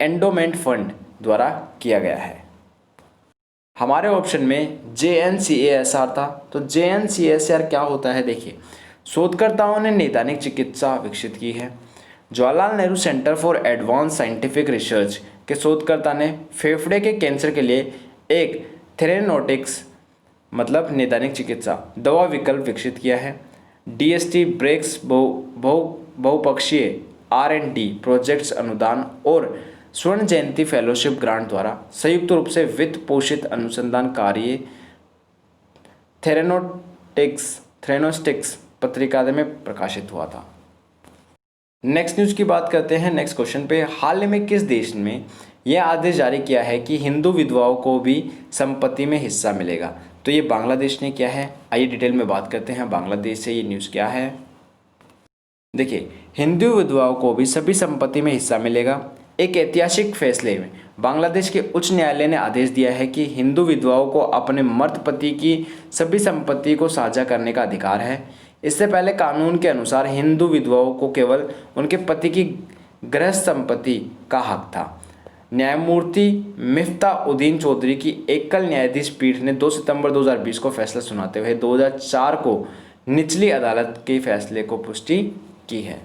endowment fund द्वारा किया गया है। हमारे ऑप्शन में JNCASR था। तो JNCASR क्या होता है? देखिए, शोधकर्ताओं ने नैदानिक चिकित्सा विकसित की है। Jawaharlal Nehru centre for advance scientific research के शोधकर्ता ने फेफड़े के कैंसर के लिए एक थेरेनोटिक्स मतलब नैदानिक चिकित्सा दवा विकल्प विकसित किया है। DST ब्रेक्स बहुपक्षीय R&D प्रोजेक्ट्स अनुदान और स्वर्ण जयंती फेलोशिप ग्रांट द्वारा संयुक्त रूप से वित्त पोषित अनुसंधान कार्य थेरेनोस्टिक्स पत्रिका में प्रकाशित हुआ था। नेक्स्ट न्यूज़ की बात करते हैं। नेक्स्ट क्वेश्चन पे, हाल ही में किस देश में यह आदेश जारी किया है कि हिंदू विधवाओं को भी संपत्ति में हिस्सा मिलेगा? तो ये बांग्लादेश ने किया है। आइए डिटेल में बात करते हैं बांग्लादेश से ये न्यूज़ क्या है। देखिए, हिंदू विधवाओं को भी सभी संपत्ति में हिस्सा मिलेगा। एक ऐतिहासिक फैसले में बांग्लादेश के उच्च न्यायालय ने आदेश दिया है कि हिंदू विधवाओं को अपने मर्द पति की सभी संपत्ति को साझा करने का अधिकार है। इससे पहले कानून के अनुसार हिंदू विधवाओं को केवल उनके पति की गृहस्थ संपत्ति का हक था। न्यायमूर्ति मिफ्ताउद्दीन चौधरी की एकल न्यायाधीश पीठ ने 2 सितंबर 2020 को फैसला सुनाते हुए 2004 को निचली अदालत के फैसले को पुष्टि की है।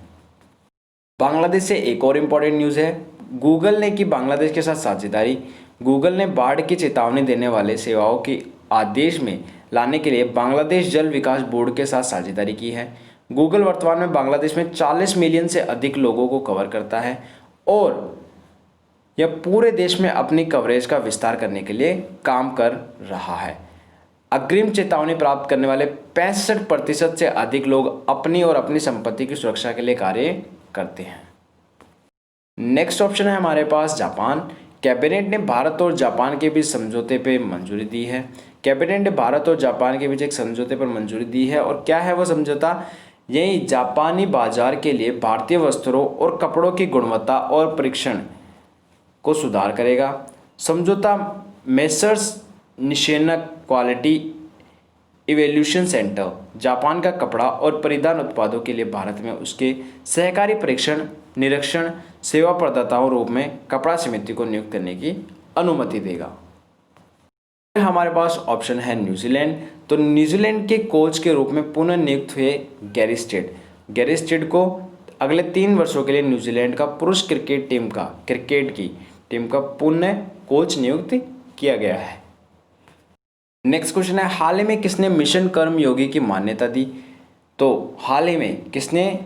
बांग्लादेश से एक और इम्पॉर्टेंट न्यूज़ है। गूगल ने की बांग्लादेश के साथ साझेदारी। गूगल ने बाढ़ की चेतावनी देने वाले सेवाओं की आदेश में लाने के लिए बांग्लादेश जल विकास बोर्ड के साथ साझेदारी की है। गूगल वर्तमान में बांग्लादेश में 40 मिलियन से अधिक लोगों को कवर करता है और यह पूरे देश में अपनी कवरेज का विस्तार करने के लिए काम कर रहा है। अग्रिम चेतावनी प्राप्त करने वाले 65% से अधिक लोग अपनी और अपनी संपत्ति की सुरक्षा के लिए कार्य करते हैं। नेक्स्ट ऑप्शन है हमारे पास जापान। कैबिनेट ने भारत और जापान के बीच समझौते पर मंजूरी दी है। कैबिनेट ने भारत और जापान के बीच एक समझौते पर मंजूरी दी है और क्या है वह समझौता? यही जापानी बाजार के लिए भारतीय वस्त्रों और कपड़ों की गुणवत्ता और परीक्षण को सुधार करेगा। समझौता मेसर्स निशेना क्वालिटी इवैल्यूएशन सेंटर जापान का कपड़ा और परिधान उत्पादों के लिए भारत में उसके सहकारी परीक्षण निरीक्षण सेवा प्रदाताओं रूप में कपड़ा समिति को नियुक्त करने की अनुमति देगा। हमारे पास ऑप्शन है न्यूजीलैंड। तो न्यूजीलैंड के कोच के रूप में पुनः नियुक्त हुए गैरी स्टेट को अगले 3 वर्षों के लिए न्यूजीलैंड का पुरुष क्रिकेट की टीम का पुनः कोच नियुक्त किया गया है। नेक्स्ट क्वेश्चन है, हाल ही में किसने मिशन कर्मयोगी की मान्यता दी? तो हाल ही में किसने?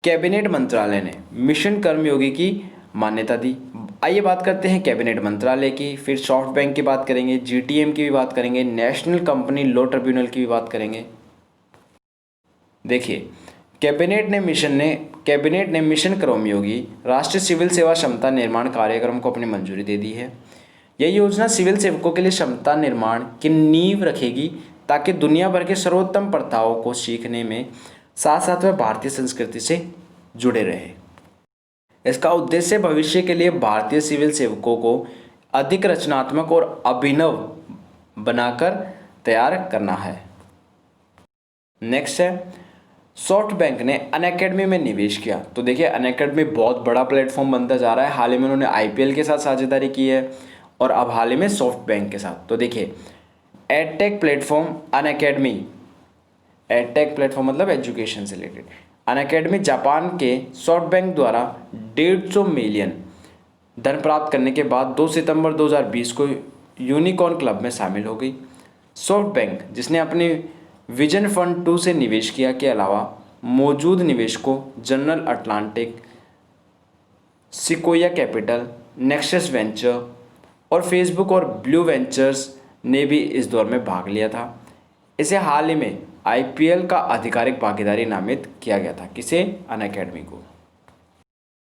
कैबिनेट मंत्रालय ने मिशन कर्मयोगी की मान्यता दी। आइए बात करते हैं कैबिनेट मंत्रालय की, फिर सॉफ्ट बैंक की बात करेंगे, GTM की भी बात करेंगे, नेशनल कंपनी लॉ ट्रिब्यूनल की भी बात करेंगे। देखिए, कैबिनेट ने मिशन कर्मयोगी राष्ट्रीय सिविल सेवा क्षमता निर्माण कार्यक्रम को अपनी मंजूरी दे दी है। यह योजना सिविल सेवकों के लिए क्षमता निर्माण की नींव रखेगी ताकि दुनिया भर के सर्वोत्तम प्रथाओं को सीखने में साथ साथ वह भारतीय संस्कृति से जुड़े रहे। इसका उद्देश्य भविष्य के लिए भारतीय सिविल सेवकों को अधिक रचनात्मक और अभिनव बनाकर तैयार करना है। नेक्स्ट है, सॉफ्ट बैंक ने अनअकैडमी में निवेश किया। तो देखिए अनअकैडमी बहुत बड़ा प्लेटफॉर्म बनता जा रहा है। हाल ही में उन्होंने आईपीएल के साथ साझेदारी की है और अब हाल ही में सॉफ्ट बैंक के साथ। तो देखिए edtech platform Unacademy, edtech platform मतलब एजुकेशन से रिलेटेड। अनअकैडमी जापान के सॉफ्ट बैंक द्वारा 150 मिलियन धन प्राप्त करने के बाद 2 सितंबर 2020 को यूनिकॉर्न क्लब में शामिल हो गई। सॉफ्ट बैंक जिसने अपने विजन फंड 2 से निवेश किया के अलावा मौजूद निवेशकों general Atlantic, sequoia capital, nexus venture और फेसबुक और ब्लू वेंचर्स ने भी इस दौर में भाग लिया था। इसे हाल ही में आईपीएल का आधिकारिक भागीदारी नामित किया गया था। किसे? अनअकैडमी को।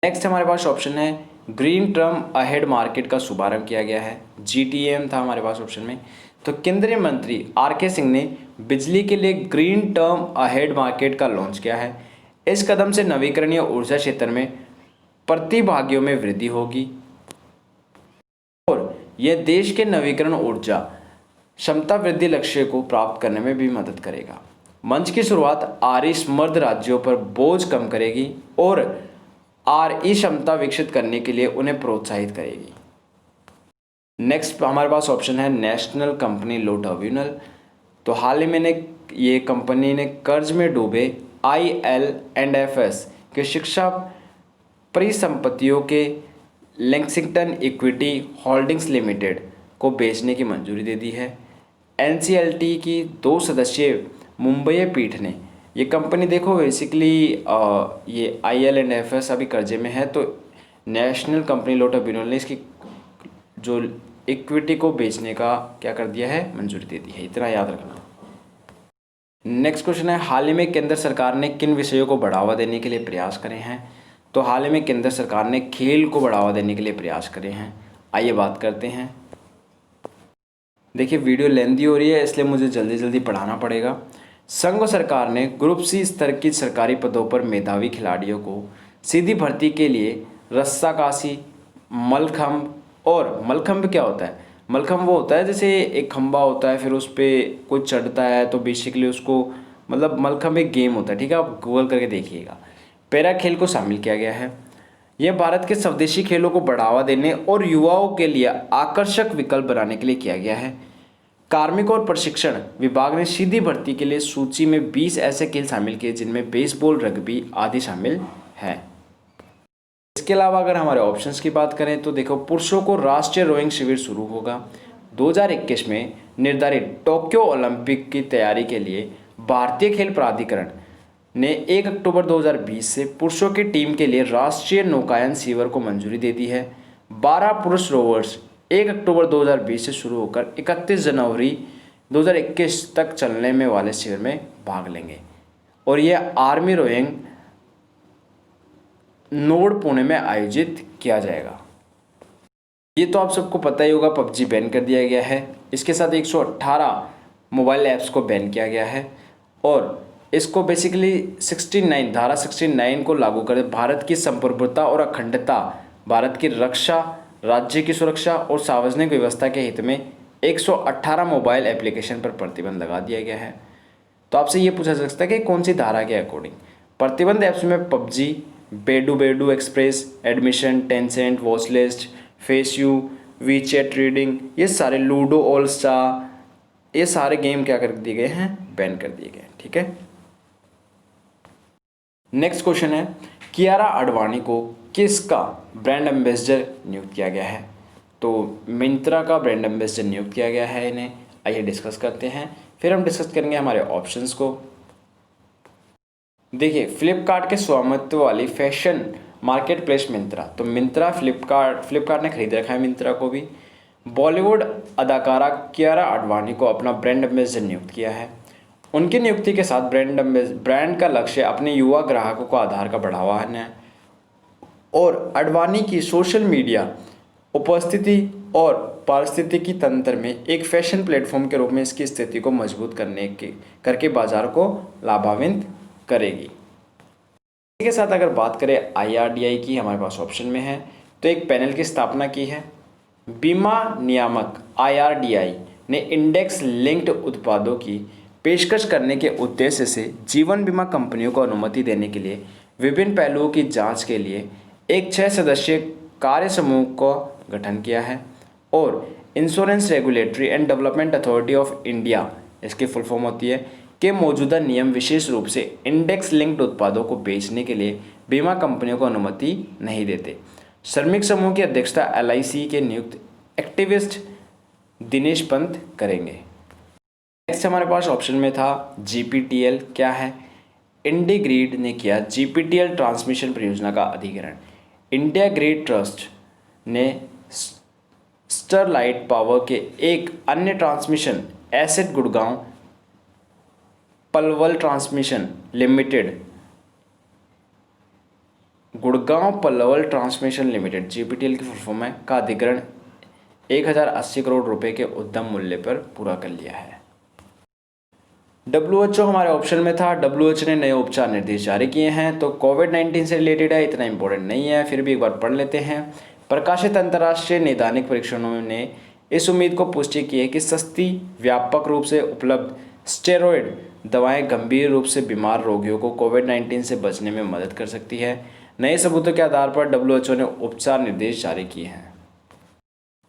नेक्स्ट हमारे पास ऑप्शन है ग्रीन टर्म अहेड मार्केट का शुभारंभ किया गया है। जीटीएम था हमारे पास ऑप्शन में। तो केंद्रीय मंत्री आरके सिंह ने बिजली के लिए ग्रीन टर्म अहेड मार्केट का लॉन्च किया है। इस कदम से नवीकरणीय ऊर्जा क्षेत्र में प्रतिभागियों में वृद्धि होगी और यह देश के नवीकरण ऊर्जा क्षमता वृद्धि लक्ष्य को प्राप्त करने में भी मदद करेगा। मंच की शुरुआत आरिशमर्द राज्यों पर बोझ कम करेगी और आरई क्षमता विकसित करने के लिए उन्हें प्रोत्साहित करेगी। नेक्स्ट हमारे पास ऑप्शन है नेशनल कंपनी लो ट्रिब्यूनल। तो हाल ही में ये कंपनी ने कर्ज में डूबे IL&FS के शिक्षा परिसंपत्तियों के लेक्सिंगटन इक्विटी होल्डिंग्स लिमिटेड को बेचने की मंजूरी दे दी है। NCLT की 2 सदस्यीय मुंबई पीठ ने ये कंपनी देखो बेसिकली ये IL&FS अभी कर्जे में है, तो नेशनल कंपनी लो ट्रिब्यूनल ने इसकी जो इक्विटी को बेचने का क्या कर दिया है, मंजूरी दे दी है। इतना याद रखना। नेक्स्ट क्वेश्चन है हाल ही में केंद्र सरकार ने किन विषयों को बढ़ावा देने के लिए प्रयास करे हैं। तो हाल ही में केंद्र सरकार ने खेल को बढ़ावा देने के लिए प्रयास करे हैं। आइए बात करते हैं। देखिए वीडियो लेंथी हो रही है इसलिए मुझे जल्दी जल्दी पढ़ाना पड़ेगा। संघ सरकार ने ग्रुप सी स्तर की सरकारी पदों पर मेधावी खिलाड़ियों को सीधी भर्ती के लिए रस्साकशी, मलखंभ और मलखंभ क्या होता है? मलखंभ वो होता है जैसे एक खंबा होता है फिर उस पर कोई चढ़ता है तो बेसिकली उसको मतलब मलखंभ एक गेम होता है, ठीक है, आप गूगल करके देखिएगा। पैरा खेल को शामिल किया गया है। यह भारत के स्वदेशी खेलों को बढ़ावा देने और युवाओं के लिए आकर्षक विकल्प बनाने के लिए किया गया है। कार्मिक और प्रशिक्षण विभाग ने सीधी भर्ती के लिए सूची में 20 ऐसे खेल शामिल किए जिनमें बेसबॉल, रग्बी आदि शामिल है। इसके अलावा अगर हमारे ऑप्शंस की बात करें तो देखो पुरुषों को राष्ट्रीय रोइंग शिविर शुरू होगा। 2021 में निर्धारित टोक्यो ओलंपिक की तैयारी के लिए भारतीय खेल प्राधिकरण ने 1 अक्टूबर 2020 से पुरुषों की टीम के लिए राष्ट्रीय नौकायन शिविर को मंजूरी दे दी है। 12 पुरुष रोवर्स 1 अक्टूबर 2020 से शुरू होकर 31 जनवरी 2021 तक चलने में वाले शिविर में भाग लेंगे और यह आर्मी रोइंग नोड पुणे में आयोजित किया जाएगा। ये तो आप सबको पता ही होगा, पबजी बैन कर दिया गया है। इसके साथ 118 मोबाइल ऐप्स को बैन किया गया है और इसको बेसिकली 69 धारा 69 को लागू कर भारत की संप्रभुता और अखंडता, भारत की रक्षा, राज्य की सुरक्षा और सार्वजनिक व्यवस्था के हित में 118 मोबाइल एप्लीकेशन पर प्रतिबंध लगा दिया गया है। तो आपसे ये पूछा जा सकता है कि कौन सी धारा के अकॉर्डिंग? प्रतिबंध ऐप्स में PUBG, Baidu express, admission, Tencent, watchlist, FaceU, WeChat reading, ये सारे लूडो, ऑल स्टार, ये सारे गेम क्या कर दिए गए हैं, बैन कर दिए गए हैं। ठीक है। नेक्स्ट क्वेश्चन है कियारा आडवाणी को किसका ब्रांड एम्बेसडर नियुक्त किया गया है? तो मिंत्रा का ब्रांड एम्बेसडर नियुक्त किया गया है इन्हें। आइए डिस्कस करते हैं, फिर हम डिस्कस करेंगे हमारे ऑप्शंस को। देखिए फ्लिपकार्ट के स्वामित्व वाली फैशन मार्केट प्लेस मिंत्रा, तो मिंत्रा फ्लिपकार्ट ने खरीद रखा है मिंत्रा को भी। बॉलीवुड अदाकारा कियारा आडवाणी को अपना ब्रांड एम्बेसडर नियुक्त किया है। उनकी नियुक्ति के साथ ब्रांड का लक्ष्य अपने युवा ग्राहकों को आधार का बढ़ावा है और आडवाणी की सोशल मीडिया उपस्थिति और पारिस्थितिकी तंत्र में एक फैशन प्लेटफॉर्म के रूप में इसकी स्थिति को मजबूत करके बाजार को लाभान्वित करेगी। इसी के साथ अगर बात करें IRDAI की, हमारे पास ऑप्शन में है तो एक पैनल की स्थापना की है। बीमा नियामक IRDAI ने इंडेक्स लिंक्ड उत्पादों की पेशकश करने के उद्देश्य से जीवन बीमा कंपनियों को अनुमति देने के लिए विभिन्न पहलुओं की जांच के लिए एक 6 सदस्यीय कार्य समूह का गठन किया है और insurance regulatory and development authority of India, इसकी फुल फॉर्म होती है, के मौजूदा नियम विशेष रूप से इंडेक्स लिंक्ड उत्पादों को बेचने के लिए बीमा कंपनियों को अनुमति नहीं देते। श्रमिक समूह की अध्यक्षता LIC के नियुक्त एक्टिविस्ट दिनेश पंत करेंगे। नेक्स्ट हमारे पास ऑप्शन में था GPTL क्या है। इंडिग्रिड ने किया GPTL ट्रांसमिशन परियोजना का अधिग्रहण। इंडिया ग्रिड ट्रस्ट ने स्टरलाइट पावर के एक अन्य transmission asset Gurgaon Palwal transmission limited GPTL की फुल फॉर्म है का अधिग्रहण 1080 करोड़ रुपए के उद्यम मूल्य पर पूरा कर लिया है। WHO हमारे ऑप्शन में था। WHO ने नए उपचार निर्देश जारी किए हैं, तो कोविड-19 से रिलेटेड है, इतना इंपॉर्टेंट नहीं है, फिर भी एक बार पढ़ लेते हैं। प्रकाशित अंतर्राष्ट्रीय नैदानिक परीक्षणों ने इस उम्मीद को पुष्टि की है कि सस्ती व्यापक रूप से उपलब्ध स्टेरॉयड दवाएं गंभीर रूप से बीमार रोगियों को कोविड-19 से बचने में मदद कर सकती है। नए सबूतों के आधार पर WHO ने उपचार निर्देश जारी किए हैं।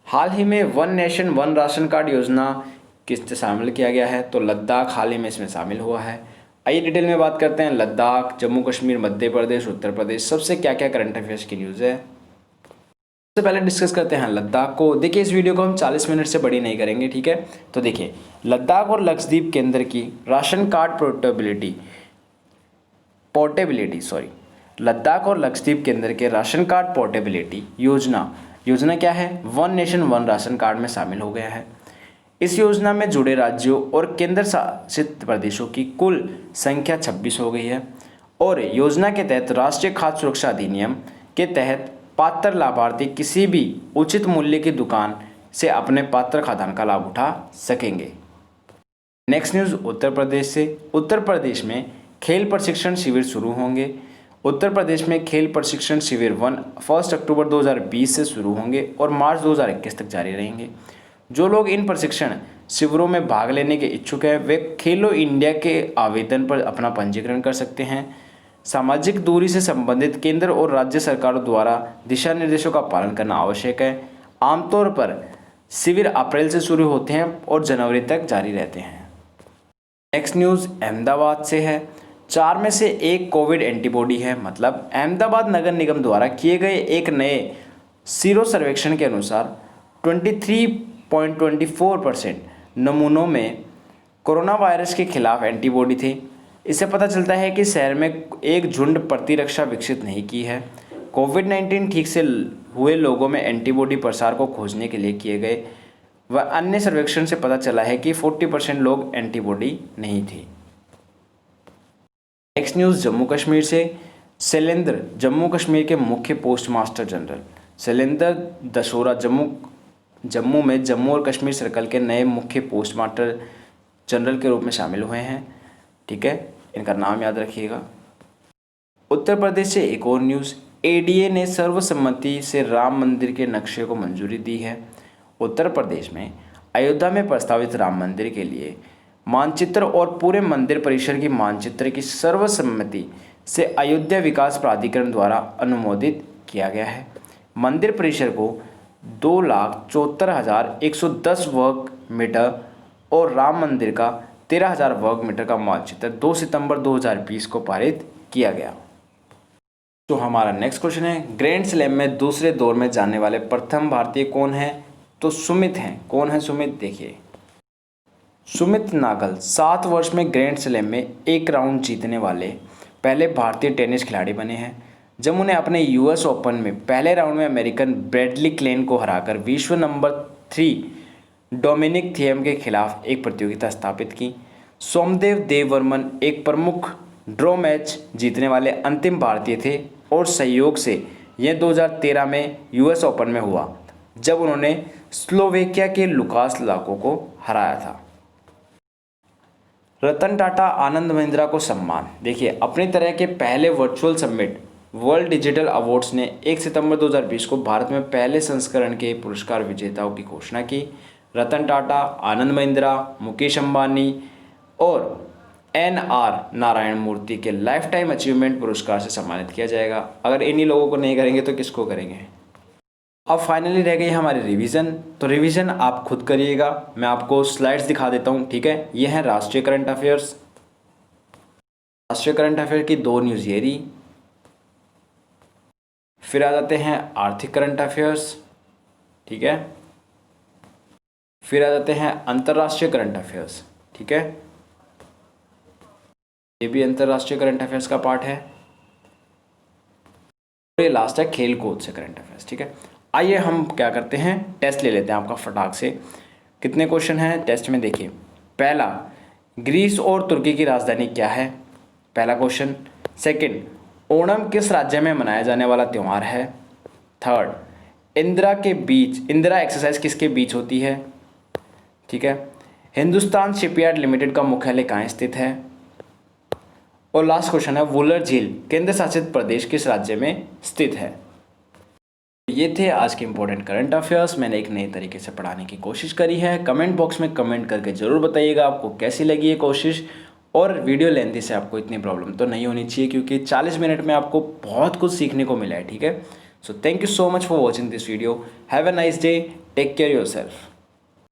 हाल ही में one nation one ration card योजना किस शामिल किया गया है, तो लद्दाख हाल ही में इसमें शामिल हुआ है। आइए डिटेल में बात करते हैं। लद्दाख, जम्मू कश्मीर, मध्य प्रदेश, उत्तर प्रदेश, सबसे क्या क्या करंट अफेयर्स की न्यूज़ है। सबसे पहले डिस्कस करते हैं लद्दाख को। देखिए इस वीडियो को हम 40 मिनट से बड़ी नहीं करेंगे, ठीक है। तो देखिए लद्दाख और लक्षद्वीप केंद्र की राशन कार्ड पोर्टेबिलिटी लद्दाख और लक्षद्वीप केंद्र के राशन कार्ड पोर्टेबिलिटी योजना क्या है, one nation one ration card में शामिल हो गया है। इस योजना में जुड़े राज्यों और केंद्र शासित प्रदेशों की कुल संख्या 26 हो गई है और योजना के तहत राष्ट्रीय खाद्य सुरक्षा अधिनियम के तहत पात्र लाभार्थी किसी भी उचित मूल्य की दुकान से अपने पात्र खाद्यान्न का लाभ उठा सकेंगे। नेक्स्ट न्यूज़ उत्तर प्रदेश से। उत्तर प्रदेश में खेल प्रशिक्षण शिविर शुरू होंगे। उत्तर प्रदेश में खेल प्रशिक्षण शिविर 1 अक्टूबर 2020 से शुरू होंगे और मार्च 2021 तक जारी रहेंगे। जो लोग इन प्रशिक्षण शिविरों में भाग लेने के इच्छुक हैं वे खेलो इंडिया के आवेदन पर अपना पंजीकरण कर सकते हैं। सामाजिक दूरी से संबंधित केंद्र और राज्य सरकारों द्वारा दिशा निर्देशों का पालन करना आवश्यक है। आमतौर पर शिविर अप्रैल से शुरू होते हैं और जनवरी तक जारी रहते हैं। नेक्स्ट न्यूज़ अहमदाबाद से है। 4 में से 1 कोविड एंटीबॉडी है, मतलब अहमदाबाद नगर निगम द्वारा किए गए एक नए सीरो सर्वेक्षण के अनुसार 23.24% नमूनों में कोरोना वायरस के खिलाफ एंटीबॉडी थे। इससे पता चलता है कि शहर में एक झुंड प्रतिरक्षा विकसित नहीं की है। कोविड-19 ठीक से हुए लोगों में एंटीबॉडी प्रसार को खोजने के लिए किए गए व अन्य सर्वेक्षण से पता चला है कि 40% लोग एंटीबॉडी नहीं थे। नेक्स्ट न्यूज़ जम्मू कश्मीर से। शैलेंद्र जम्मू कश्मीर के मुख्य post master general Shailendra Dashora Jammu में जम्मू और कश्मीर सर्कल के नए मुख्य पोस्ट मास्टर जनरल के रूप में शामिल हुए हैं, ठीक है, इनका नाम याद रखिएगा। उत्तर प्रदेश से एक और न्यूज़। ADA ने सर्वसम्मति से राम मंदिर के नक्शे को मंजूरी दी है। उत्तर प्रदेश में अयोध्या में प्रस्तावित राम मंदिर के लिए मानचित्र और पूरे मंदिर परिसर की मानचित्र की सर्वसम्मति से अयोध्या विकास प्राधिकरण द्वारा अनुमोदित किया गया है। मंदिर परिसर को 2,74,110 वर्ग मीटर और राम मंदिर का 13,000 वर्ग मीटर का मानचित्र 2 सितंबर 2020 को पारित किया गया। तो हमारा नेक्स्ट क्वेश्चन है, ग्रैंड स्लैम में दूसरे दौर में जाने वाले प्रथम भारतीय कौन है, तो सुमित हैं। कौन है सुमित, देखिए सुमित नागल 7 वर्ष में ग्रैंड स्लैम में एक राउंड जीतने वाले पहले भारतीय टेनिस खिलाड़ी बने हैं। जब उन्हें अपने US ओपन में पहले राउंड में अमेरिकन ब्रैडली क्लेन को हराकर विश्व नंबर 3 डोमिनिक थिएम के खिलाफ एक प्रतियोगिता स्थापित की। सोमदेव देववर्मन एक प्रमुख ड्रॉ मैच जीतने वाले अंतिम भारतीय थे और संयोग से यह 2013 में US ओपन में हुआ जब उन्होंने स्लोवेकिया के लुकास लाको को हराया था। रतन टाटा आनंद महिंद्रा को सम्मान। देखिए अपनी तरह के पहले virtual summit world digital awards ने 1 सितंबर 2020 को भारत में पहले संस्करण के पुरस्कार विजेताओं की घोषणा की। रतन टाटा, आनंद महिंद्रा, मुकेश अंबानी, और NR नारायण मूर्ति के लाइफ टाइम अचीवमेंट पुरस्कार से सम्मानित किया जाएगा। अगर इन्हीं लोगों को नहीं करेंगे तो किसको करेंगे। अब फाइनली रह गई हमारी रिवीजन। तो रिवीजन आप खुद करिएगा, मैं आपको स्लाइड्स दिखा देता हूँ, ठीक है। ये है राष्ट्रीय करंट अफेयर्स। राष्ट्रीय करंट अफेयर की 2 न्यूज़ ये रही। फिर आ जाते हैं आर्थिक करंट अफेयर्स, ठीक है। फिर आ जाते हैं अंतर्राष्ट्रीय करंट अफेयर्स, ठीक है। ये भी अंतर्राष्ट्रीय करंट अफेयर्स का पार्ट है। ये लास्ट है खेल कूद से करंट अफेयर्स, ठीक है। आइए हम क्या करते हैं, टेस्ट ले लेते हैं आपका फटाक से। कितने क्वेश्चन हैं टेस्ट में, देखिए। पहला, ग्रीस और तुर्की की राजधानी क्या है, पहला क्वेश्चन। सेकंड, ओणम किस राज्य में मनाया जाने वाला त्यौहार है। थर्ड, इंदिरा एक्सरसाइज किसके बीच होती है, ठीक है। हिंदुस्तान शिपयार्ड लिमिटेड का मुख्यालय कहाँ स्थित है। और लास्ट क्वेश्चन है, वुलर झील केंद्र शासित प्रदेश किस राज्य में स्थित है। ये थे आज के इंपॉर्टेंट करंट अफेयर्स। मैंने एक नए तरीके से पढ़ाने की कोशिश करी है। कमेंट बॉक्स में कमेंट करके ज़रूर बताइएगा आपको कैसी लगी ये कोशिश। और वीडियो लेंथी से आपको इतनी प्रॉब्लम तो नहीं होनी चाहिए, क्योंकि 40 मिनट में आपको बहुत कुछ सीखने को मिला है, ठीक है। So thank you so much for watching this video. Have a nice day, take care yourself.